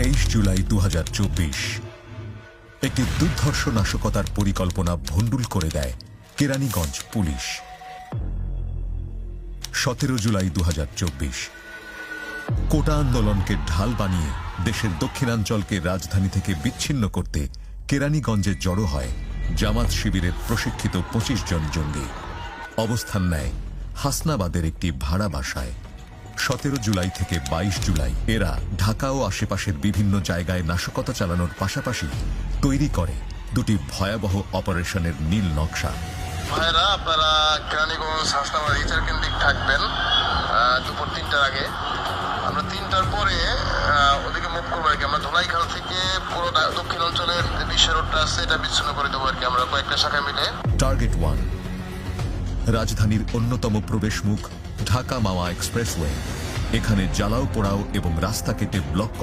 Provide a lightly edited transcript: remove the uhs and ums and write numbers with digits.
23 জুলাই 2024 একটি দুর্ধর্ষ নাশকতার পরিকল্পনা ভণ্ডুল করে দেয় কেরানীগঞ্জ পুলিশ। 17 জুলাই 2024 কোটা আন্দোলনকে ঢাল বানিয়ে দেশের দক্ষিণাঞ্চলকে রাজধানী থেকে বিচ্ছিন্ন করতে কেরানীগঞ্জে জড়ো হয় জামাত শিবিরের প্রশিক্ষিত 25 জন জঙ্গি। অবস্থান নেয় হাসনাবাদের একটি ভাড়া বাসায়। 17 জুলাই থেকে 22 জুলাই এরা ঢাকা ও আশেপাশের বিভিন্ন জায়গায় নাশকতা চালানোর পাশাপাশি তৈরি করে দুটি ভয়াবহ অপারেশনের নীল নকশা। ভাইরা, আপনারা কেরানীগঞ্জ হাসনাবাদ ইচার কেন্দ্রিক থাকবেন দুপুর 3টার আগে। আমরা 3টার পরে ওদিকে মুভ করবো আর কি। আমরা ধোলাইখাল থেকে পুরো দক্ষিণ অঞ্চলের যে বিশ্ব রোডটা আছে এটা বিচ্ছিন্ন করে দেবো আর কি, আমরা কয়েকটা শাখায় মিলে। টার্গেট 1 রাজধানীর অন্যতম প্রবেশমুখ ঢাকা মাওয়া এক্সপ্রেসওয়ে। এখানে জ্বালাও পোড়াও এবং রাস্তা কেটে ব্লক করা